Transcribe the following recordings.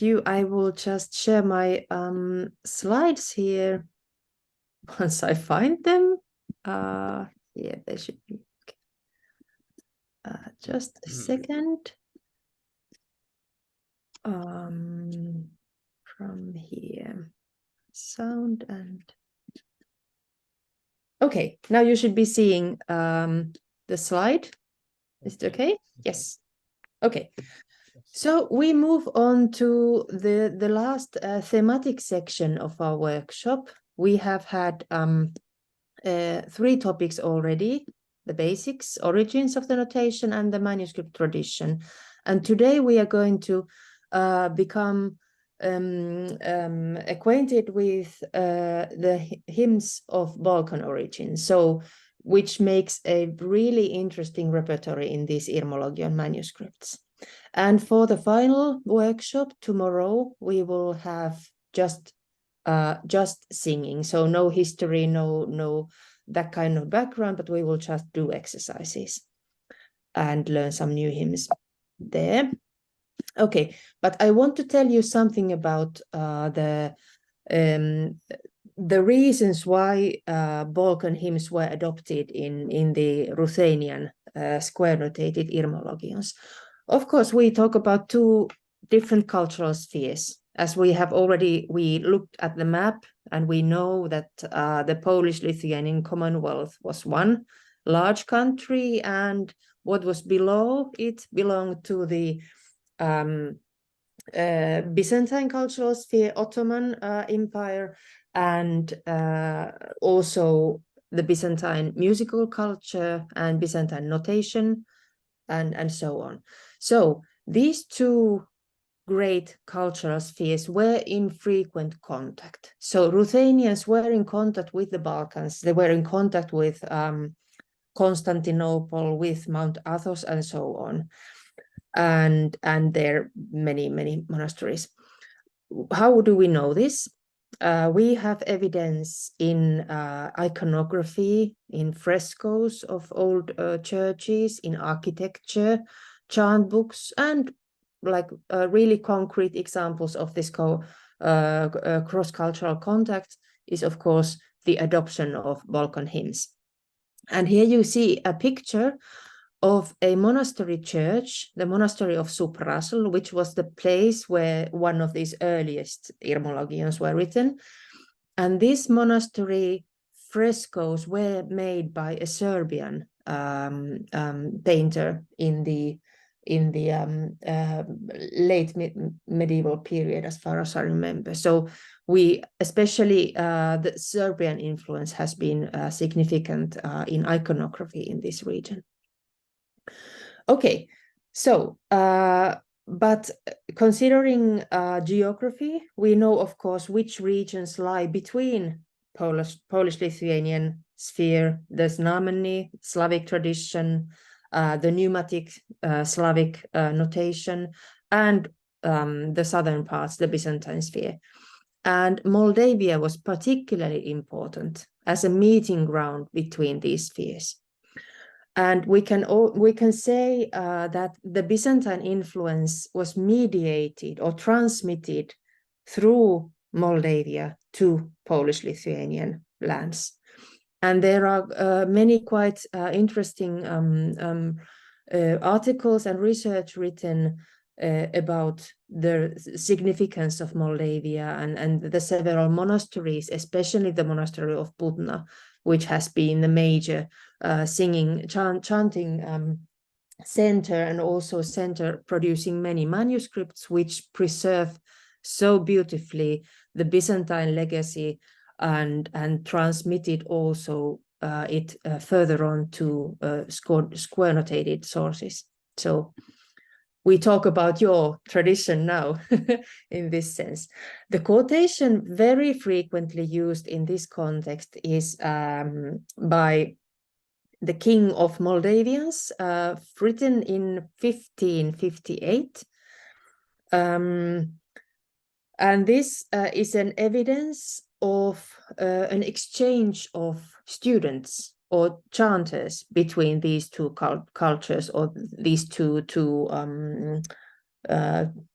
you, I will just share my slides here once I find them. Yeah, they should be. Just a second. From here, sound and. Okay, now you should be seeing the slide. Is it okay? Yes. Okay. So we move on to the last thematic section of our workshop. We have had 3 topics already: the basics, origins of the notation, and the manuscript tradition. And today we are going to become acquainted with the hymns of Balkan origin, so which makes a really interesting repertory in these Irmologian manuscripts. And for the final workshop tomorrow, we will have just singing, so no history, no that kind of background, but we will just do exercises and learn some new hymns there. Okay, but I want to tell you something about the reasons why Balkan hymns were adopted in the Ruthenian square notated Irmologions. Of course, we talk about 2 different cultural spheres. As we looked at the map, and we know that the Polish-Lithuanian Commonwealth was one large country, and what was below it belonged to the Byzantine cultural sphere, Ottoman Empire, and also the Byzantine musical culture and Byzantine notation, and so on. So these 2 great cultural spheres were in frequent contact. So Ruthenians were in contact with the Balkans. They were in contact with Constantinople, with Mount Athos, and so on. And there are many monasteries. How do we know this? We have evidence in iconography, in frescoes of old churches, in architecture, chant books, and really concrete examples of this cross-cultural contact is, of course, the adoption of Balkan hymns. And here you see a picture of a monastery church, the monastery of Suprasul, which was the place where one of these earliest Irmologions were written. And this monastery frescoes were made by a Serbian painter in the late medieval period, as far as I remember. So especially the Serbian influence has been significant in iconography in this region. Okay, so but considering geography, we know, of course, which regions lie between Polish-Lithuanian sphere, the Znameni Slavic tradition, the pneumatic Slavic notation, and the southern parts, the Byzantine sphere. And Moldavia was particularly important as a meeting ground between these spheres. And we can say that the Byzantine influence was mediated or transmitted through Moldavia to Polish-Lithuanian lands. And there are many quite interesting articles and research written about the significance of Moldavia and the several monasteries, especially the monastery of Budna, which has been the major chanting center, and also center producing many manuscripts which preserve so beautifully the Byzantine legacy and transmitted also it further on to square notated sources. So we talk about your tradition now in this sense. The quotation very frequently used in this context is by the King of Moldavians, written in 1558. And this is an evidence of an exchange of students or chanters between these 2 cultures, or these two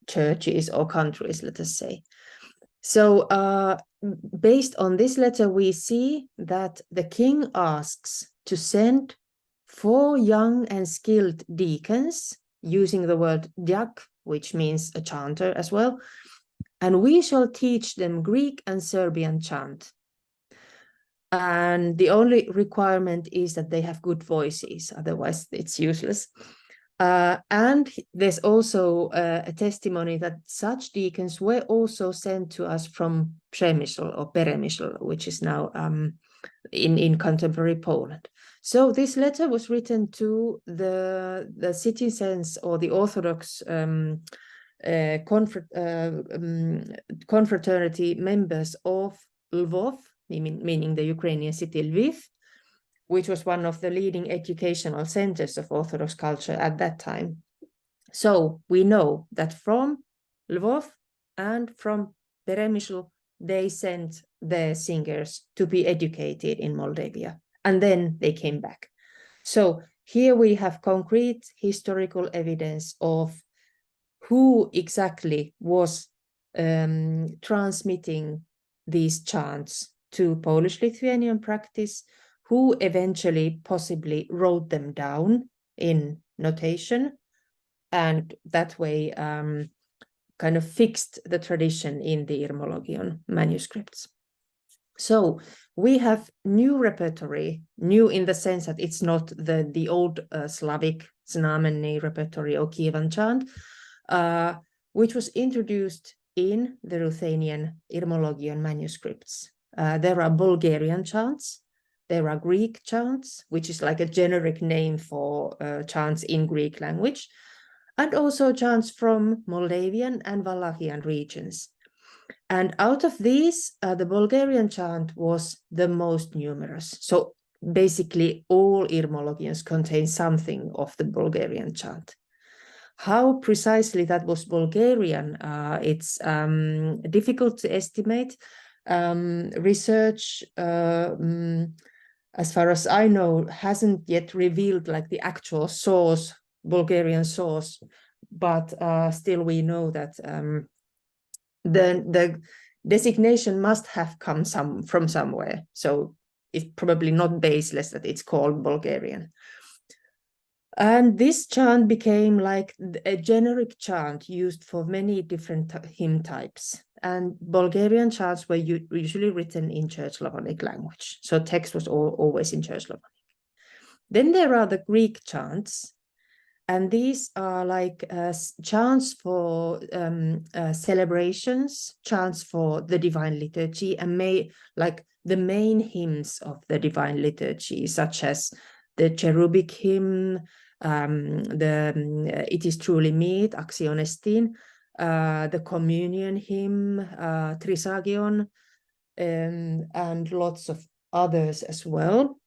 churches or countries, let us say. So based on this letter, we see that the king asks to send 4 young and skilled deacons, using the word diak, which means a chanter as well, and we shall teach them Greek and Serbian chant. And the only requirement is that they have good voices, otherwise it's useless. And there's also a testimony that such deacons were also sent to us from Przemysl or Peremysl, which is now in contemporary Poland. So this letter was written to the citizens or the Orthodox confraternity members of Lvov, meaning the Ukrainian city Lviv, which was one of the leading educational centers of Orthodox culture at that time. So we know that from Lvov and from Peremysl, they sent their singers to be educated in Moldavia, and then they came back. So here we have concrete historical evidence of who exactly was transmitting these chants to Polish-Lithuanian practice, who eventually possibly wrote them down in notation, and that way kind of fixed the tradition in the Irmologion manuscripts. So we have new repertory, new in the sense that it's not the old Slavic znamenny repertory or Kievan chant, which was introduced in the Ruthenian Irmologion manuscripts. There are Bulgarian chants, there are Greek chants, which is like a generic name for chants in Greek language, and also chants from Moldavian and Wallachian regions. And out of these, the Bulgarian chant was the most numerous. So basically all Irmologions contain something of the Bulgarian chant. How precisely that was Bulgarian, it's difficult to estimate. Research, as far as I know, hasn't yet revealed like the actual source, Bulgarian source, but still we know that the designation must have come from somewhere. So it's probably not baseless that it's called Bulgarian. And this chant became like a generic chant used for many different hymn types. And Bulgarian chants were usually written in Church Slavonic language. So text was always in Church Slavonic. Then there are the Greek chants. And these are like chants for celebrations, chants for the Divine Liturgy, and like the main hymns of the Divine Liturgy, such as the cherubic hymn, It is truly meet, Axionestin, the communion hymn, Trisagion, and lots of others as well.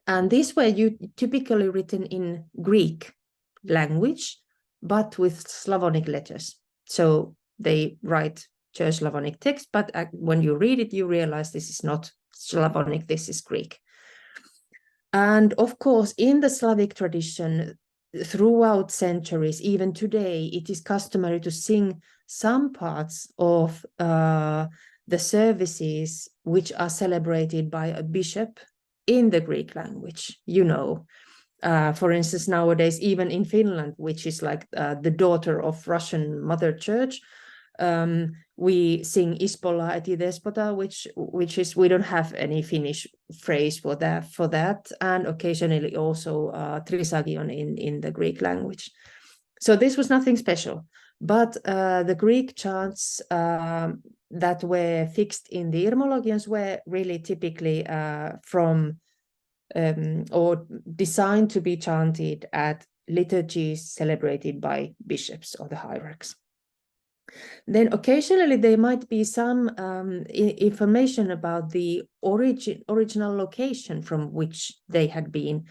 And these were typically written in Greek language, but with Slavonic letters. So they write Church Slavonic text, but when you read it, you realize this is not Slavonic, this is Greek. And of course, in the Slavic tradition, throughout centuries, even today, it is customary to sing some parts of the services which are celebrated by a bishop in the Greek language, you know. For instance, nowadays, even in Finland, which is like the daughter of Russian Mother Church, we sing Ispola eti despota, which is, we don't have any Finnish phrase for that, and occasionally also Trisagion in the Greek language. So this was nothing special, but the Greek chants that were fixed in the Irmologions were really typically from or designed to be chanted at liturgies celebrated by bishops or the hierarchs. Then occasionally there might be some information about the original location from which they had been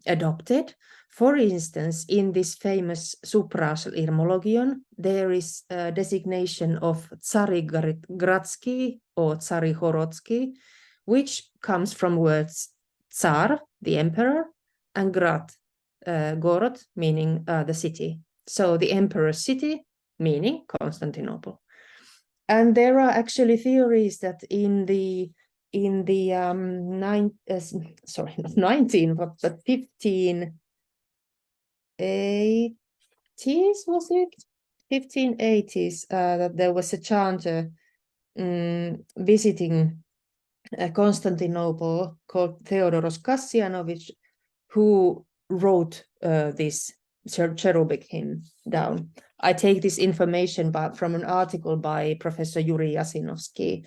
adopted. For instance, in this famous Supras Irmologion, there is a designation of Tsarigradsky or Tsarihorodsky, which comes from words Tsar, the emperor, and Grad, Gorod, meaning the city. So the emperor's city, meaning Constantinople. And there are actually theories that in the 1580s, was it 1580s, that there was a chanter visiting Constantinople called Theodoros Kassianovich, who wrote this cherubic hymn down. I take this information from an article by Professor Yuri Yasinovsky,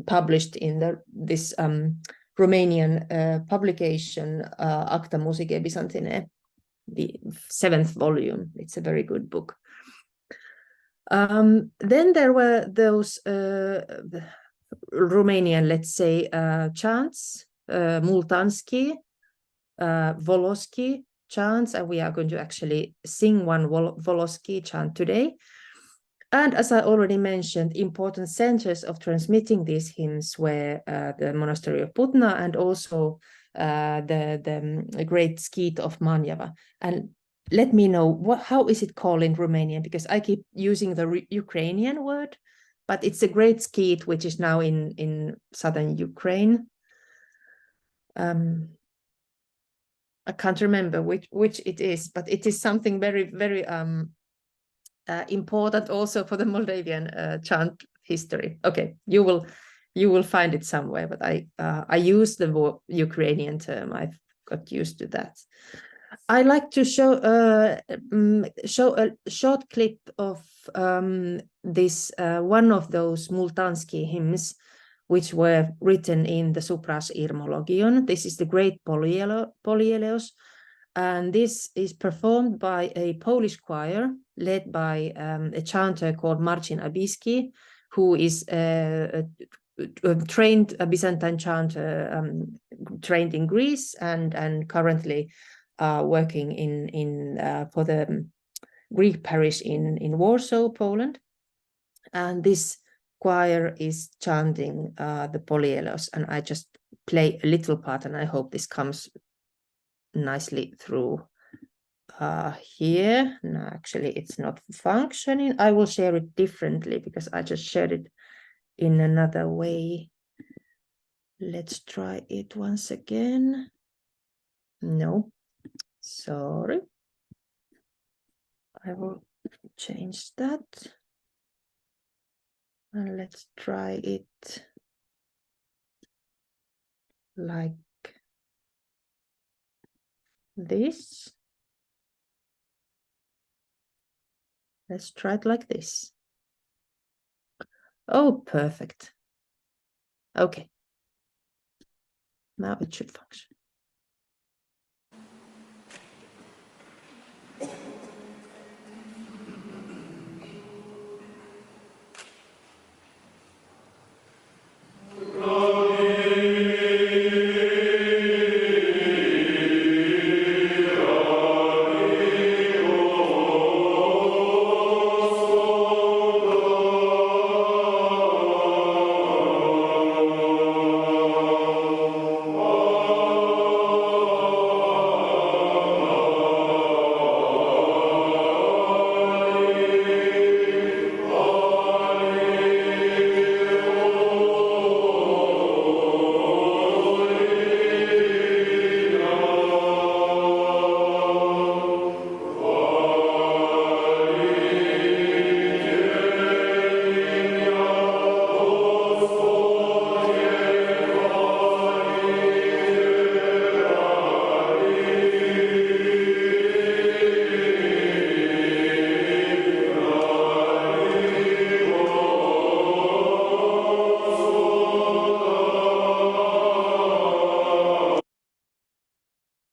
published in this Romanian publication, Acta Musicae Byzantinae, the 7th volume. It's a very good book. Then there were those Romanian, let's say, chants, Multansky, Volosky chants, and we are going to actually sing one Volosky chant today. And as I already mentioned, important centers of transmitting these hymns were the monastery of Putna and also the great skeet of Manjava. And let me know, how is it called in Romanian? Because I keep using the Ukrainian word, but it's a great skeet, which is now in southern Ukraine. I can't remember which it is, but it is something very, very important also for the Moldavian chant history. Okay, you will find it somewhere, but I use the Ukrainian term. I've got used to that. I like to show a short clip of this one of those Multansky hymns, which were written in the Supras Irmologion. This is the great Polyeleos, and this is performed by a Polish choir led by a chanter called Marcin Abiski, who is a trained Byzantine chanter, trained in Greece and currently working for the Greek parish in Warsaw, Poland. And this choir is chanting the Polyeleos, and I just play a little part, and I hope this comes nicely through here. No, actually it's not functioning. I will share it differently because I just shared it in another way. Let's try it once again. No, sorry. I will change that. And let's try it like this. Let's try it like this. Oh, perfect. Okay. Now it should function.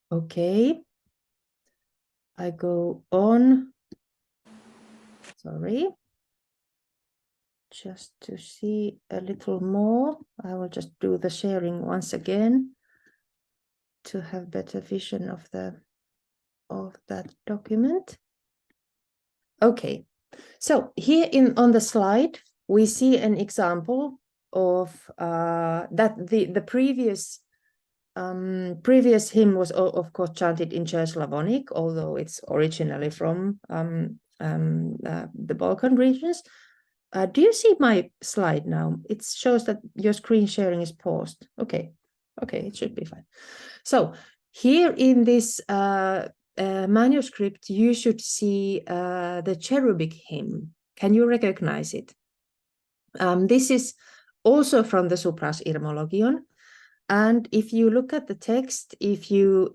Okay, I go on. Sorry. Just to see a little more, I will just do the sharing once again to have better vision of that document. Okay, so here on the slide, we see an example of that the previous previous hymn was, of course, chanted in Church Slavonic, although it's originally from the Balkan regions. Do you see my slide now? It shows that your screen sharing is paused. Okay, it should be fine. So here in this manuscript, you should see the cherubic hymn. Can you recognize it? This is also from the Supras Irmologion. And if you look at the text, if you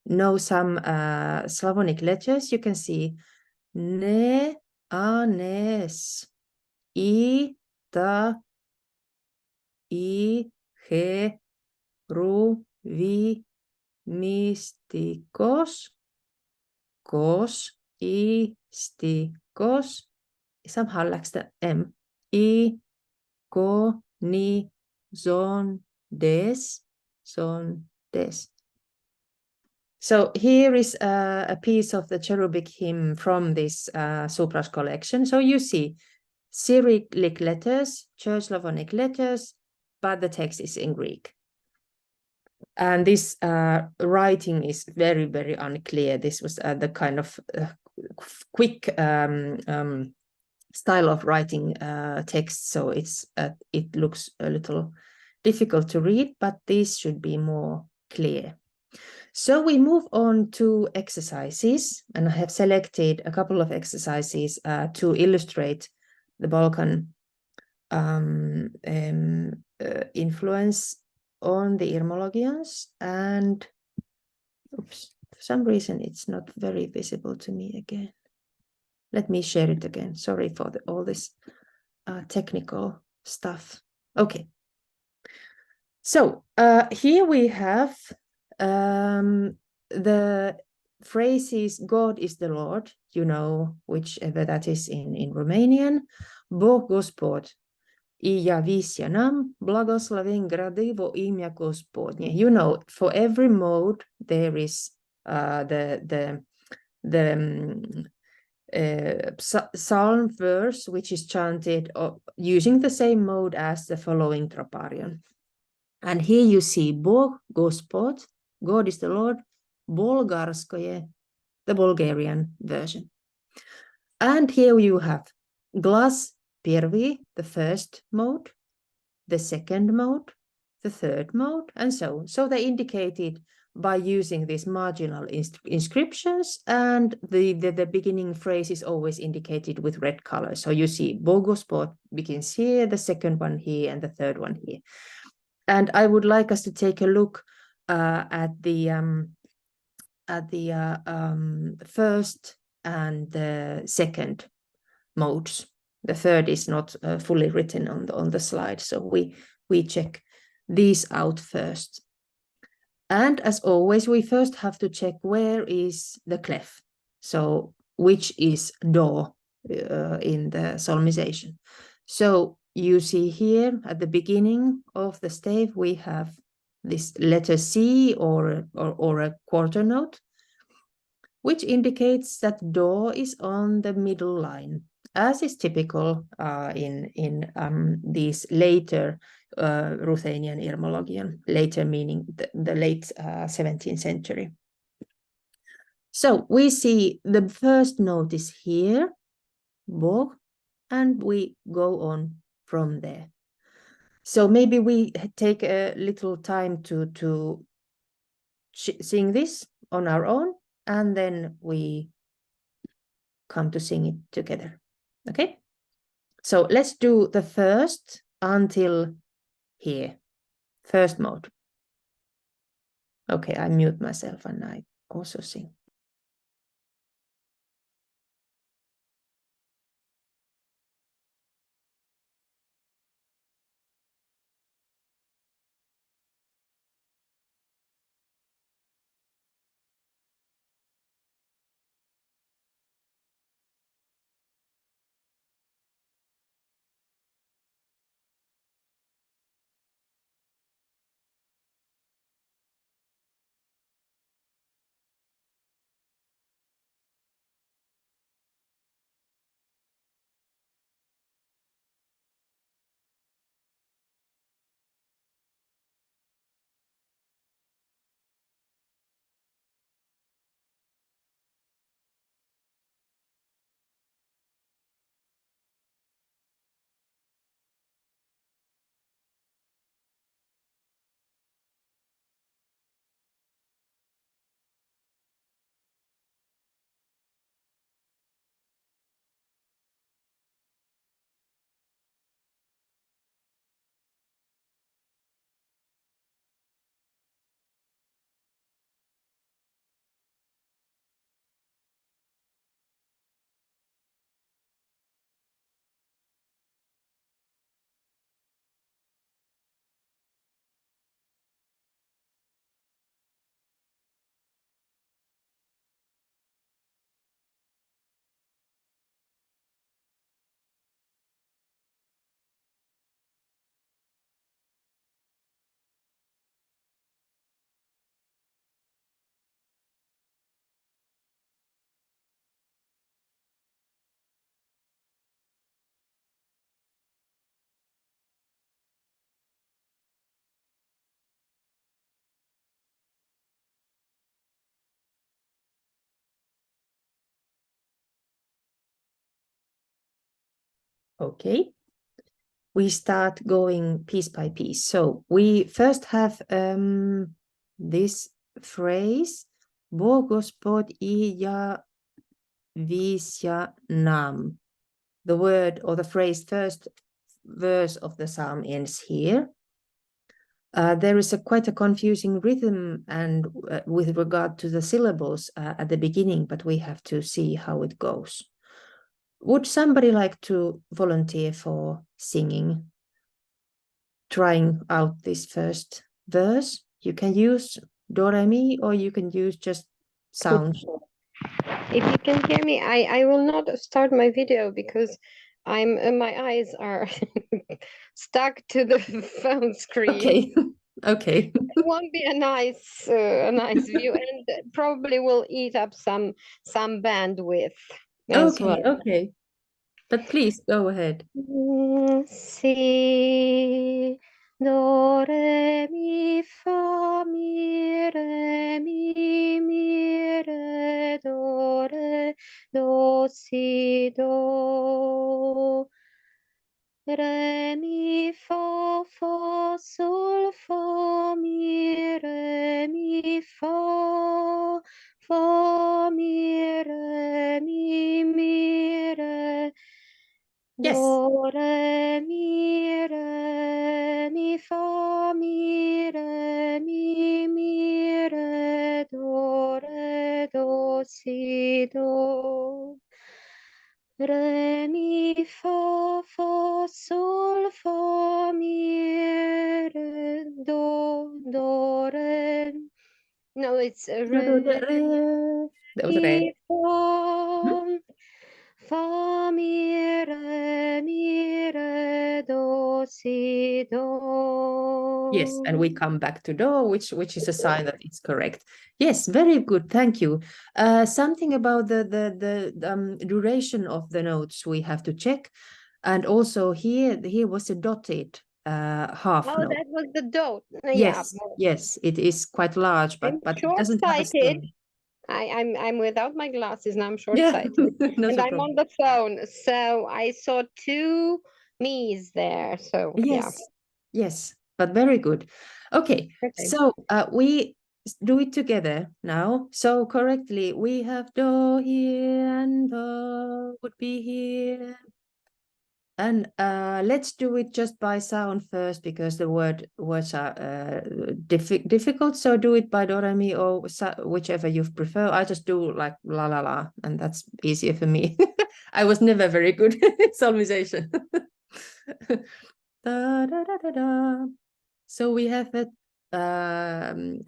know some Slavonic letters, you can see ne, anes, I, ta, I, he, ru, vi, mistikos, kos, istikos. Somehow lacks the M. I, ko, ni, zon, des. So here is a piece of the cherubic hymn from this Supras collection. So you see Cyrillic letters, Church Slavonic letters, but the text is in Greek. And this writing is very, very unclear. This was the kind of quick style of writing text, so it looks a little difficult to read, but this should be more clear. So we move on to exercises, and I have selected a couple of exercises to illustrate the Balkan influence on the Irmologians. And oops, for some reason it's not very visible to me again. Let me share it again. Sorry for all this technical stuff. Okay. So here we have the phrases "God is the Lord," you know, whichever that is in Romanian. Bog Gospod, I javisja nam, blagoslovен gradi vo imя Gospodnje. You know, for every mode there is the psalm verse, which is chanted using the same mode as the following troparion. And here you see Bog Gospod, God is the Lord, Bolgarskoye, the Bulgarian version. And here you have Glas Первый, the first mode, the second mode, the third mode, and so on. So they indicated by using these marginal inscriptions, and the beginning phrase is always indicated with red color. So you see Bog Gospod begins here, the second one here, and the third one here. And I would like us to take a look at the first and the second modes. The third is not fully written on the slide, so we check these out first. And as always, we first have to check where is the clef, so which is do in the solmization. So you see here at the beginning of the stave, we have this letter C or a quarter note, which indicates that do is on the middle line, as is typical in these later Ruthenian Irmologion, later meaning the late 17th century. So we see the first note is here, Bog, and we go on from there. So maybe we take a little time to sing this on our own, and then we come to sing it together. Okay? So let's do the first until here. First mode. Okay, I mute myself and I also sing. Okay. We start going piece by piece. So we first have this phrase, Bo Gospod i ja visja nam. The word or the phrase, first verse of the psalm ends here. There is quite a confusing rhythm and with regard to the syllables at the beginning, but we have to see how it goes. Would somebody like to volunteer for singing, trying out this first verse? You can use do, re, mi, or you can use just sound. If you can hear me, I will not start my video because my eyes are stuck to the phone screen. Okay. Okay. It won't be a nice view, and probably will eat up some bandwidth as Okay. well. Okay. But please go ahead. Si, do, re, mi, fa, mi, re, do, re, do, si, do. Re, mi, fa, sol, fa, mi, fa, mi, re, re. Yes. Do, re, mi, fa, mi, re, do, si, do. Re, mi, fa, sol, fa, mi, re, do, re. No, it's re, That was re. Fa, mi, re, do, si, do. Yes, and we come back to do, which is a sign that it's correct. Yes, very good. Thank you. Something about the duration of the notes we have to check, and also here was a dotted half note. That was the dot. Yes, yes, it is quite large, but it doesn't have a stem. I'm without my glasses and I'm short-sighted. No, and I'm problem. on the phone, so I saw two me's there. So yes, yes, but very good. Okay. So we do it together now. So correctly, we have do here and do would be here. And let's do it just by sound first, because the words are difficult. So do it by do, re, mi, or whichever you prefer. I just do like la la la, and that's easier for me. I was never very good at solmization. Da, da, da, da, da. So we have a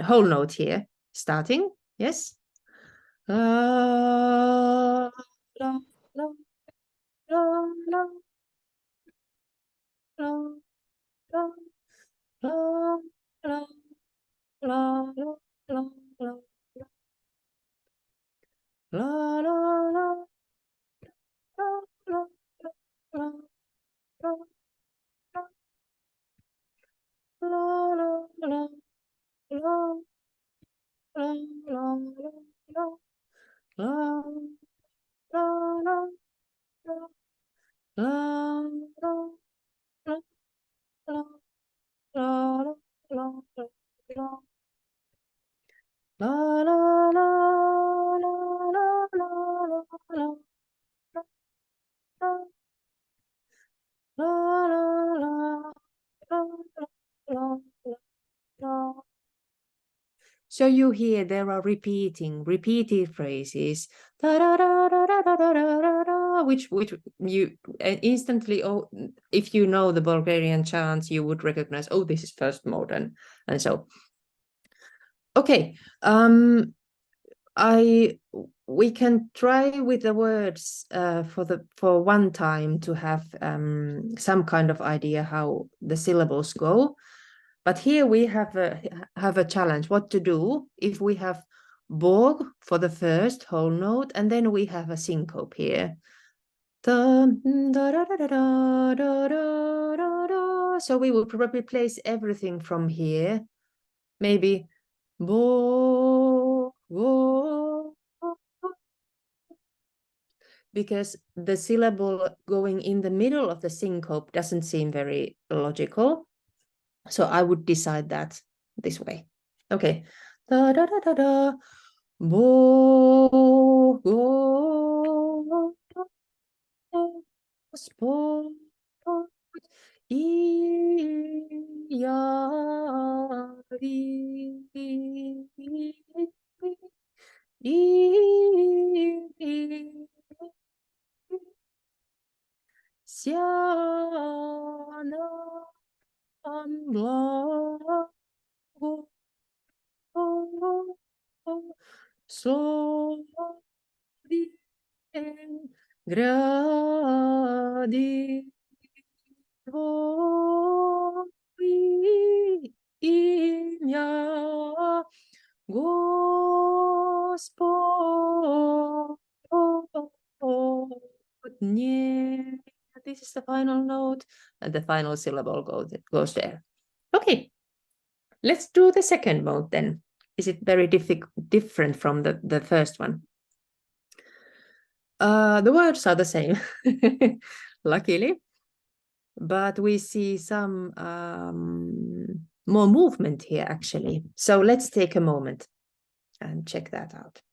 whole note here, starting. Yes. La, la, la, la, la. La, la, la, la, la, la, la, la, la, la, la, la, la, So you hear there are repeated phrases, which you instantly, if you know the Bulgarian chants, you would recognize, oh, this is first mode, and so. Okay, we can try with the words for one time to have some kind of idea how the syllables go. But here we have a challenge, what to do if we have Borg for the first whole note, and then we have a syncope here. So we will probably place everything from here. Maybe Bo, Bo. because the syllable going in the middle of the syncope doesn't seem very logical. So I would decide that this way. Okay. Da da da da da. Bo go spo Siana Amla So Gradi Voi Imia Gospodnie. This is the final note, and the final syllable goes there. Okay, let's do the second mode then. Is it very different from the first one? The words are the same, luckily, but we see some more movement here actually. So let's take a moment and check that out.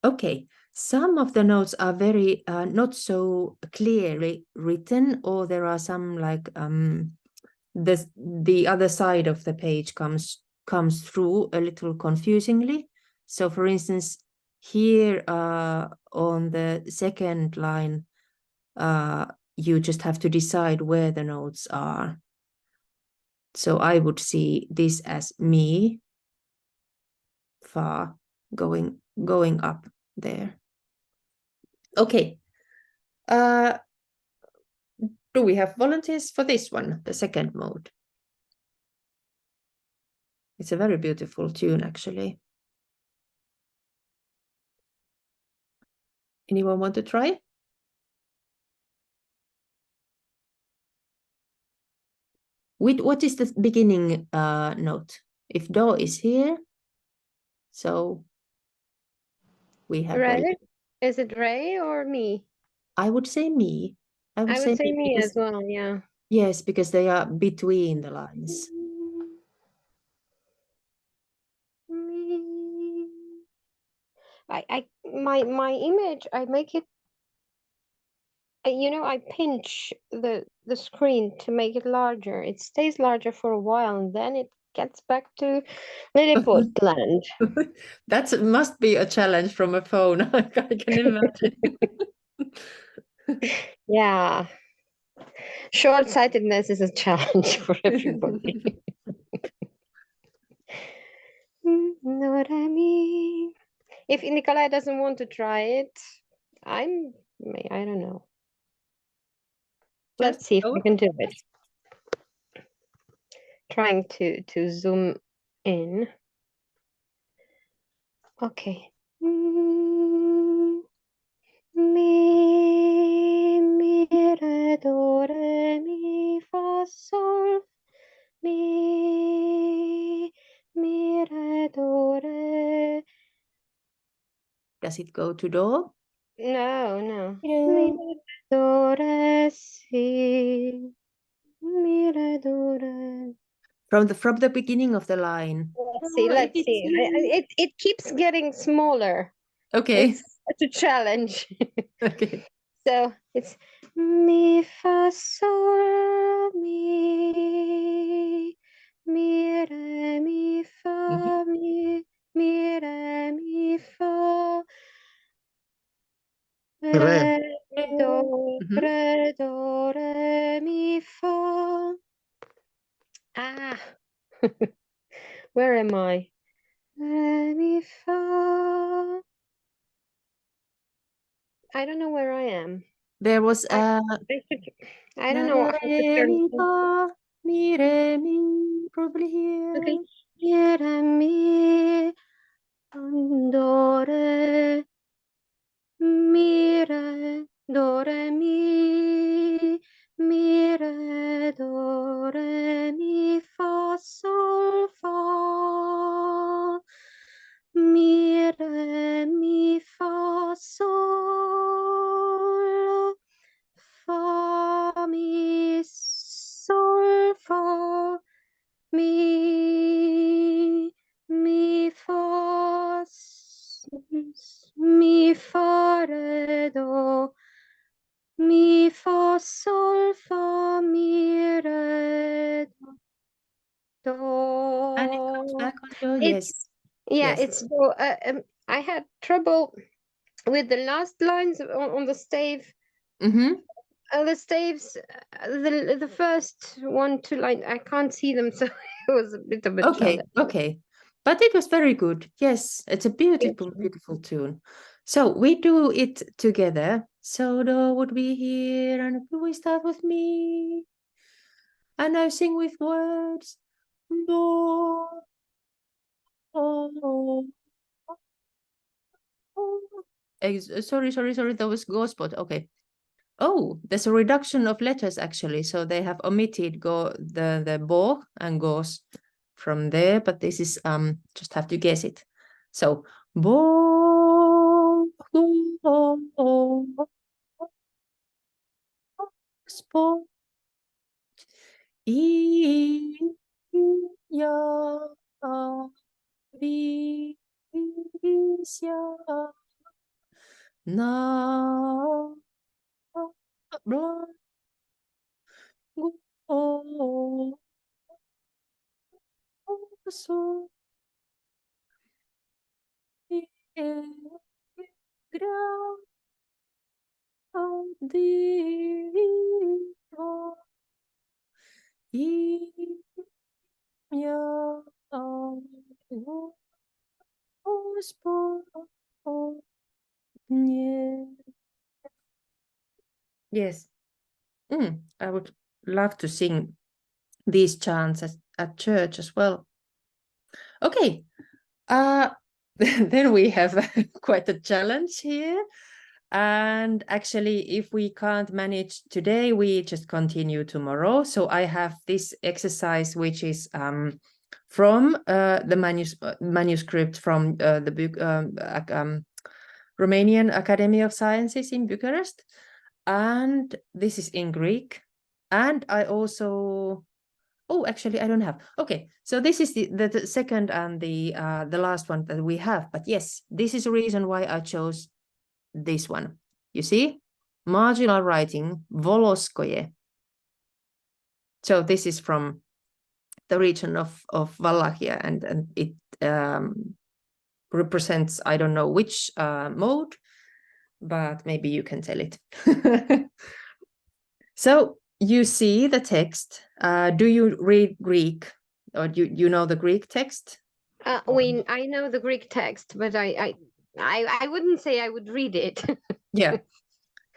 Okay, some of the notes are very not so clearly written, or there are some like the other side of the page comes through a little confusingly. So for instance, here on the second line, you just have to decide where the notes are. So I would see this as me, fa, going up there. Okay. Do we have volunteers for this one, the second mode? It's a very beautiful tune, actually. Anyone want to try? What is the beginning note? If do is here, so we have Ray? Is it Ray or me? I would say me. I would say me because, as well, yeah. yes, because they are between the lines. My image, I make it, you know, I pinch the screen to make it larger. It stays larger for a while and then it gets back to Lilliput land. That must be a challenge from a phone. I can imagine. Yeah. Short-sightedness is a challenge for everybody. Know what I mean? If Nikolai doesn't want to try it, I don't know. Let's see if we can do it. Trying to zoom in. Okay. Mi, re, do, re, mi, fa, sol, mi, re, do, re. Does it go to do? No. Mi, re, do, re, si, mi, re, do, re. From the beginning of the line. Let's see. It keeps getting smaller. Okay. It's such a challenge. Okay. So it's mi fa sol mi re mi fa mi re mi fa re do re mi fa. Ah, where am I? Re mi fa. I don't know where I am. There was I don't know how to turn. Mi, re, mi, probably here. Okay. Mi, re, mi, do, re, mi, re, do, re, mi, re, do, re, mi, fa, sol, fa, mi, re, mi, fa, sol, fa, mi, sol, fa, mi fa re do mi fa sol fa mi re do. And it comes back on do. It's, Yes. yeah, Yes. it's do. I had trouble with the last lines on the stave. The staves, the first 1, 2 lines, I can't see them, so it was a bit of a challenge. Okay. But it was very good. Yes, it's a beautiful tune. So we do it together. So do would be here, and we start with me. And I sing with words. Do. Oh. Sorry, that was go spot. Okay. Oh, there's a reduction of letters actually. So they have omitted the bo and goes from there, but this is just have to guess it. So bo spot ya na so yes. I would love to sing these chants at church as well. Okay. Then we have quite a challenge here. And actually, if we can't manage today, we just continue tomorrow. So I have this exercise, which is from the manuscript from the book, Romanian Academy of Sciences in Bucharest. And this is in Greek. And I also... Oh, actually, I don't have. Okay, so this is the second and the last one that we have. But yes, this is the reason why I chose this one. You see, marginal writing, Voloskoye. So this is from the region of Wallachia, and it represents, I don't know which mode, but maybe you can tell it. So you see the text. Do you read Greek, or you know the Greek text? I know the Greek text, but I wouldn't say I would read it. Yeah.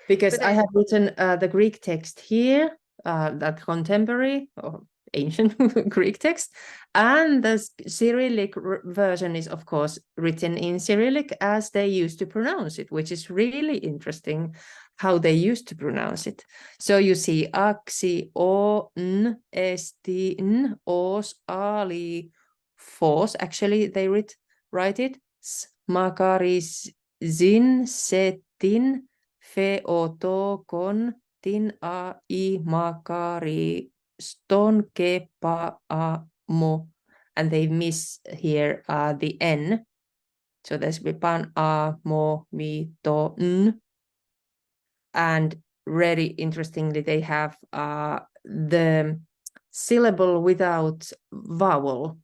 Because But I have written the Greek text here, that contemporary or ancient Greek text, and the Cyrillic version is, of course, written in Cyrillic as they used to pronounce it, which is really interesting how they used to pronounce it. So you see axi, o, n, esti, n, os, ali, fos. Actually, they write it makaris, zin, setin, fe, oto, kon, tin, a, I, makari, ston, ke, pa, a, mo. And they miss here the N. So there's pan, a, mo, mi, to, n. And very interestingly, they have the syllable without vowel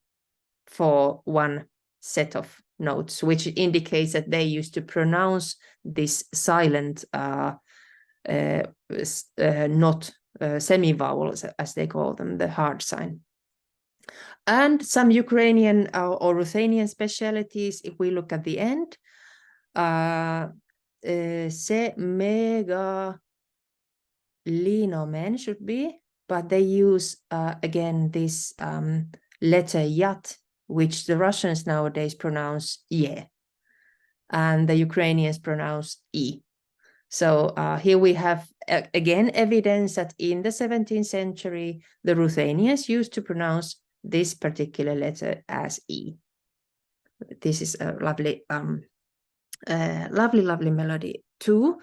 for one set of notes, which indicates that they used to pronounce this silent not semi-vowels, as they call them, the hard sign. And some Ukrainian or Ruthenian specialities, if we look at the end, se, mega, linomen should be, but they use again this letter yat, which the Russians nowadays pronounce ye, and the Ukrainians pronounce I. So here we have again evidence that in the 17th century, the Ruthenians used to pronounce this particular letter as I. This is a lovely, lovely melody too.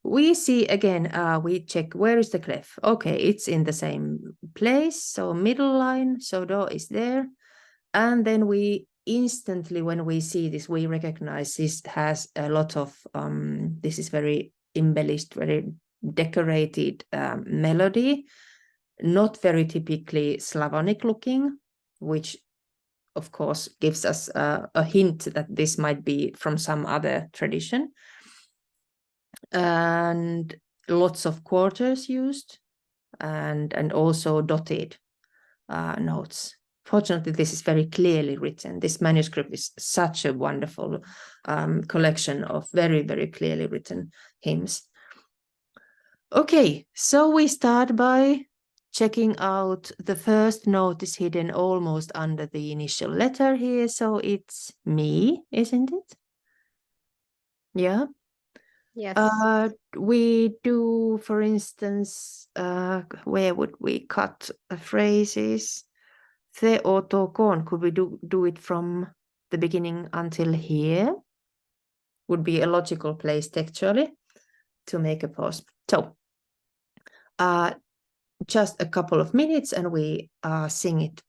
We see again, we check where is the clef. Okay, it's in the same place, so middle line, so do is there. And then we instantly, when we see this, we recognize this has a lot of, this is very embellished, very decorated melody, not very typically Slavonic looking, which of course gives us a hint that this might be from some other tradition. And lots of quarters used, and also dotted notes. Fortunately, this is very clearly written. This manuscript is such a wonderful collection of very, very clearly written hymns. Okay, so we start by checking out the first note is hidden almost under the initial letter here. So it's me, isn't it? Yeah. yes. We do, for instance, where would we cut phrases? The otokon, could we do it from the beginning until here? Would be a logical place textually to make a pause. So just a couple of minutes and we sing it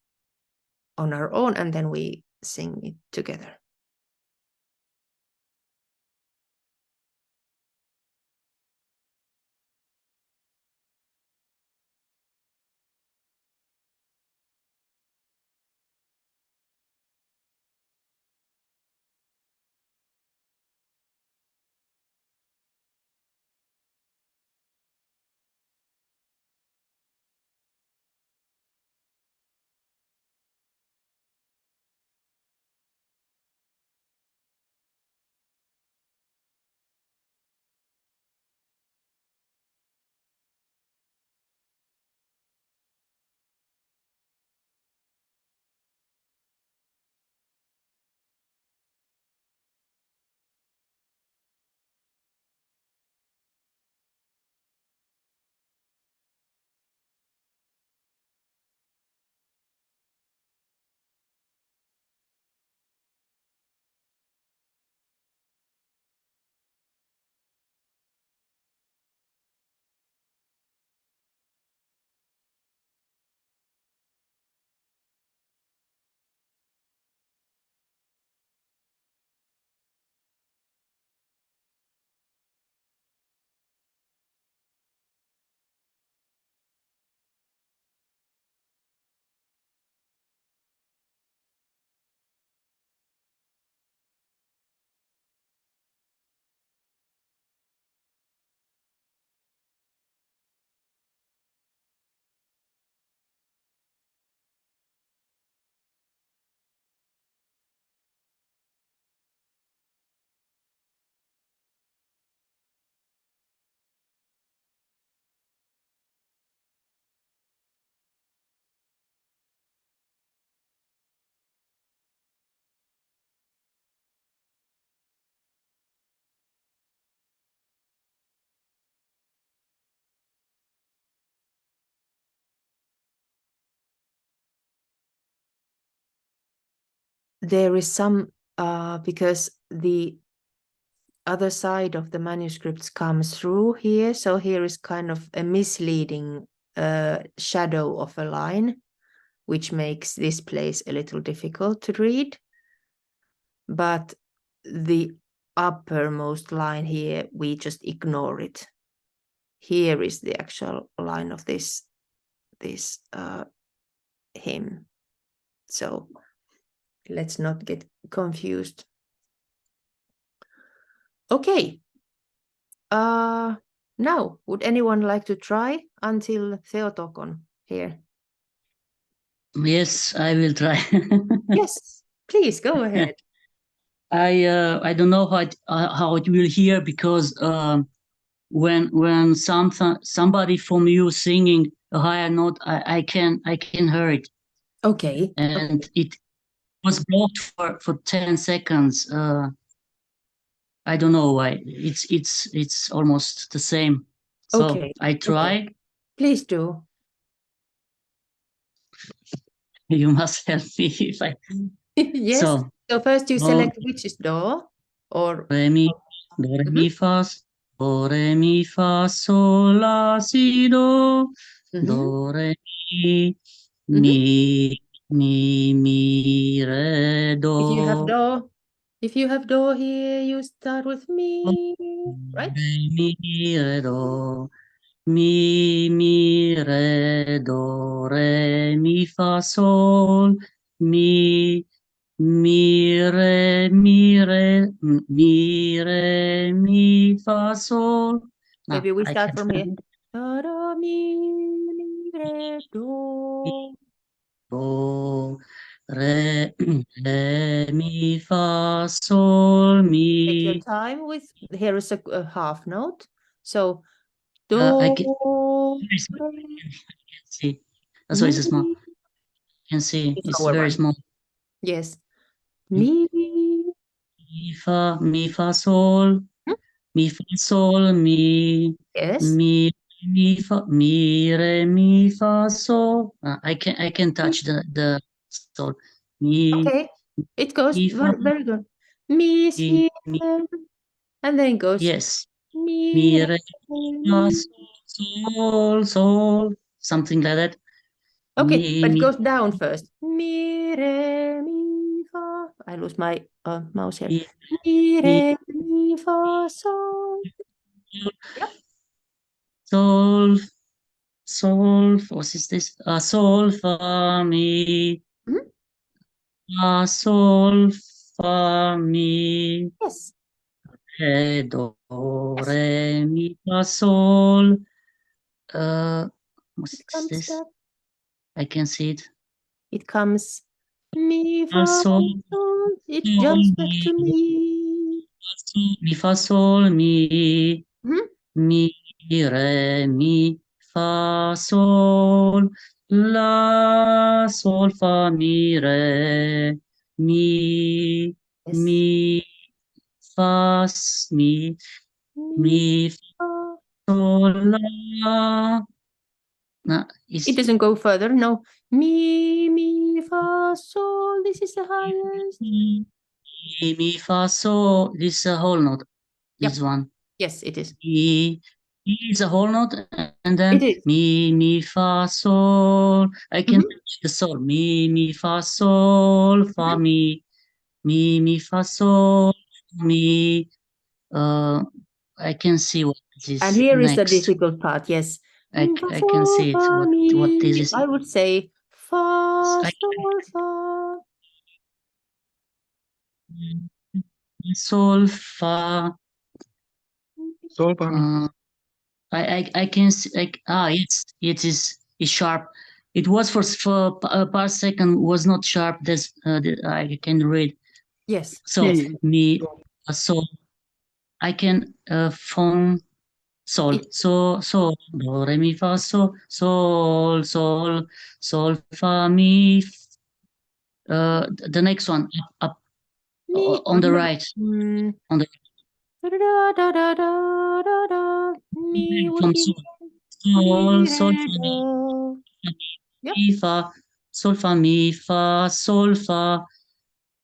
on our own, and then we sing it together. there is some, because the other side of the manuscripts comes through here, so here is kind of a misleading shadow of a line, which makes this place a little difficult to read. But the uppermost line here, we just ignore it. Here is the actual line of this hymn. So let's not get confused. Okay. Now, would anyone like to try until Theotokon here? Yes, I will try. Yes, please go ahead. I don't know how it will hear, because when somebody from you singing a higher note, I can hear it. Okay. And it was blocked for 10 seconds. I don't know why. It's almost the same. So Okay. I try. Okay. Please do. You must help me if I. Yes. So first you select which is do, or do re mi fa sol la si do re mi re do. If you have do here, you start with mi, right? Mi re do. Mi re do re mi fa sol mi re mi fa sol. Maybe we start from here. Do mi re do. Do re mi fa sol mi. Take your time with, here is a half note. So do. I can see. That's why it's small. You can see it's very small. Yes. Mi fa sol. Mi fa sol mi. Yes. Mi re mi fa sol. I can touch the sol. Mi. Okay. It goes very good. Mi is here, and then it goes. Yes. Mi re fa sol, something like that. Okay, but it goes down first. Mi re mi fa. I lose my mouse here. Mi re mi fa sol. Yep. Sol. What is this? Sol fa mi. Sol fa mi. Yes. Re do re mi fa sol. What's this? That? I can see it. It comes mi fa sol. It jumps back to mi. Mi fa sol mi. Mi re mi fa sol la sol fa mi re mi mi fa mi fa sol la. No, it doesn't go further. No. Mi fa sol. This is the highest. Mi fa sol. This is a whole note. This one. Yes, it is. Mi is a whole note, and then mi fa sol. I can touch the sol. Mi fa sol fa mi fa sol mi. I can see what is. And here next. Is the difficult part. Yes. I can see it. What this is. I would say fa sol fa. Sol fa. Sol fa. I can see. Yes, it's sharp. It was for a part second was not sharp. That's I can read. Yes. So yes. Mi sol. I can phone sol do re mi fa sol fa mi. The next one up on the right. On the Mi from sol fa mi fa sol fa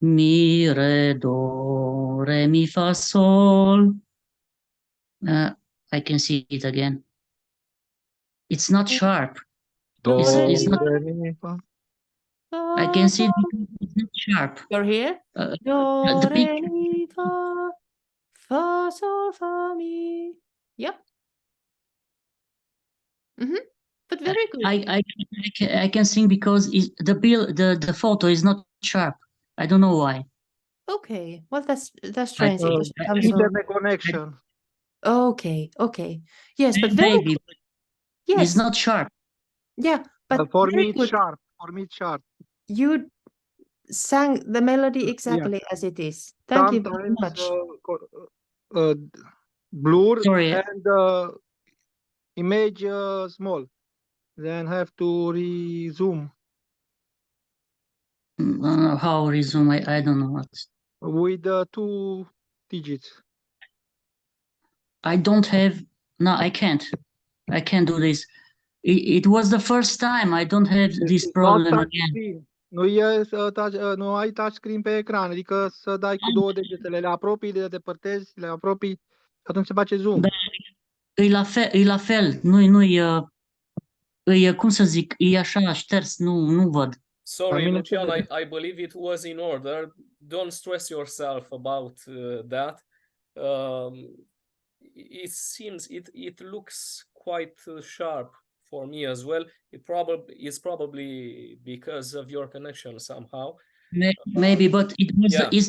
mi, re, do, re, mi, fa, sol. I can see it again. It's not sharp. Do, It's not. re, mi, fa. I can see it because it's not sharp. You're here. The Do, re, picture. mi, fa, sol, fa, mi. Yep. But very good. I can sing because the photo is not sharp. I don't know why. Okay. Well, that's strange. Because it comes on- Internet connection. Okay. Yes, but very Maybe good. Yes. it's not sharp. Yeah, but For very me, it's good. sharp. For me, it's sharp. You sang the melody exactly as it is. Thank you very Sometimes much. blur Sorry. and image small. Then have to resume How resume? I don't know what. with 2 digits. I don't have. No, I can't. I can't do this. It was the first time. I don't have this Not problem touch again. screen. Nu ai touch screen pe ecran, adică să dai cu 2 degetele, le apropii, le depărtezi, le apropii și atunci se face zoom. Da, e la fel. Cum să zic, e așa șters, nu văd. Sorry, Lucian, I believe it was in order. Don't stress yourself about that. It seems it looks quite sharp for me as well. It's probably because of your connection somehow. Maybe, but it's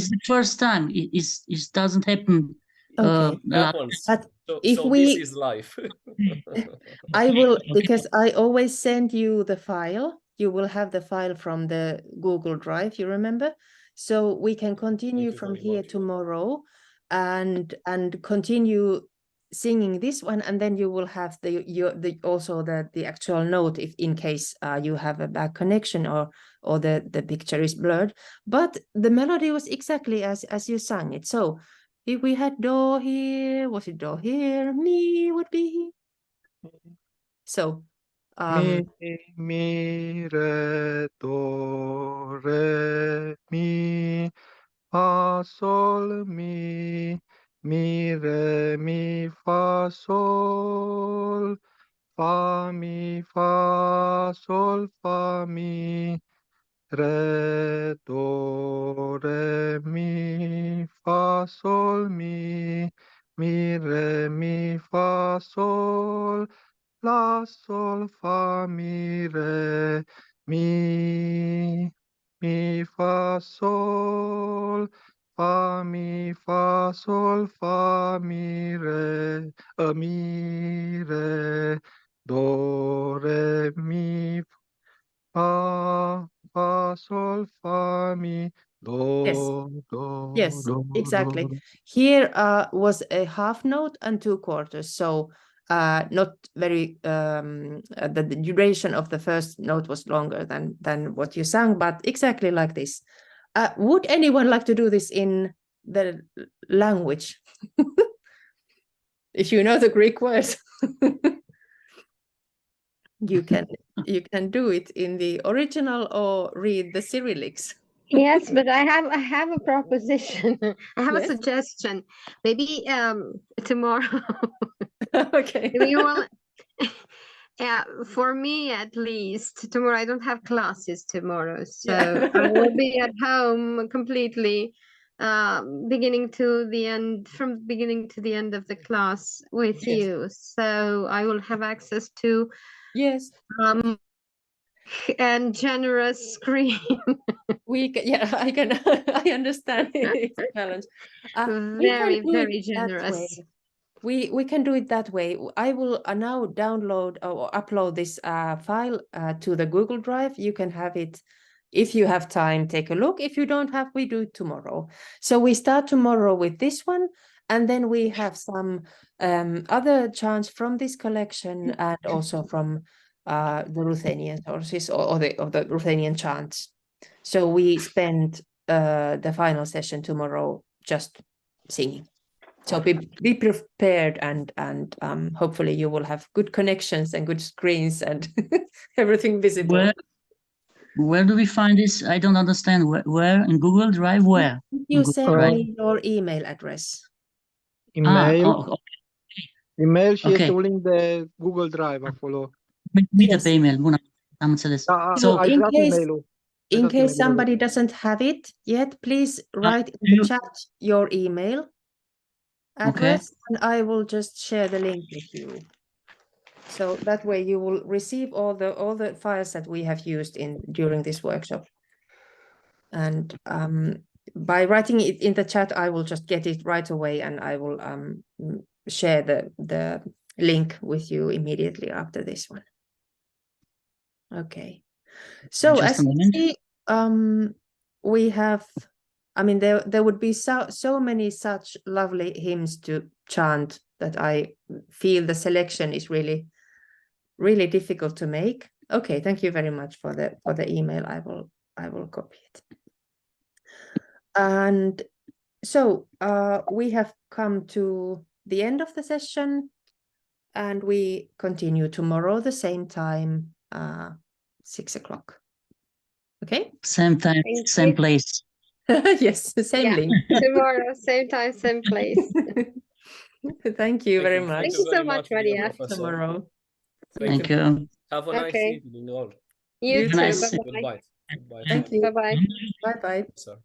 the first time. It doesn't happen. Okay. Happens. But So if this is life. I will, because I always send you the file. You will have the file from the Google Drive, you remember? So we can continue from here tomorrow and continue singing this one, and then you will have the actual note if in case you have a bad connection or the picture is blurred. But the melody was exactly as you sang it. So if we had do here, was it do here? Mi would be here. So Mi, re, do, re, mi, fa, sol, mi, re, mi, fa, sol, fa, mi, re, do, re, mi, fa, sol, mi, re, mi, fa, sol, la, sol, fa, mi, re, mi, fa, sol, fa, mi, fa, sol, fa, mi, re, do, re, mi, fa, sol, fa, mi, do, Yes. do, yes, do, exactly. do. Here was a half note and 2 quarters. So not very the duration of the first note was longer than what you sang, but exactly like this. Would anyone like to do this in the language? If you know the Greek words, you can do it in the original or read the Cyrillics. Yes, but I have a proposition. I have Yes? a suggestion. Maybe tomorrow. Okay. We will. Yeah, for me at least, tomorrow I don't have classes tomorrow, so I will be at home completely, beginning to the end, from beginning to the end of the class with you. So I will have access to Yes. and generous screen. I understand it's a challenge. Very, very generous. We can do it that way. I will now download or upload this file to the Google Drive. You can have it if you have time. Take a look. If you don't have, we do it tomorrow. So we start tomorrow with this one, and then we have some other chants from this collection and also from the Ruthenian sources or the Ruthenian chants. So we spend the final session tomorrow just singing. So be prepared and hopefully you will have good connections and good screens and everything visible. Where do we find this? I don't understand. Where? In Google Drive? Where? You Google send Drive? me your email address. E-mail, okay. e-mail și Ok. este un link de Google Drive acolo. Trimite Yes. pe e-mail. Bun, am înțeles. Da, So ai in dat case- e-mailul. In dat case email-ul. somebody doesn't have it yet, please write in the you- chat your email address and I will just share the link with you. So that way you will receive all the files that we have used during this workshop. And by writing it in the chat, I will just get it right away and I will share the link with you immediately after this one. Okay. So Just as a you moment. see, we have, I mean, there would be so many such lovely hymns to chant that I feel the selection is really, really difficult to make. Okay, thank you very much for the email. I will copy it. And so we have come to the end of the session, and we continue tomorrow the same time, 6 o'clock. Okay. Same time, Thank same you. place. Yes, the same Yeah. link. Tomorrow, same time, same place. Thank you very much. Thank you so very much, dear Maria. Professor. Tomorrow. Thank you. Have a nice Okay. evening all. You You too. nice. Bye-bye. Goodbye. Goodbye. Thank you. Bye-bye. Bye bye. Sir.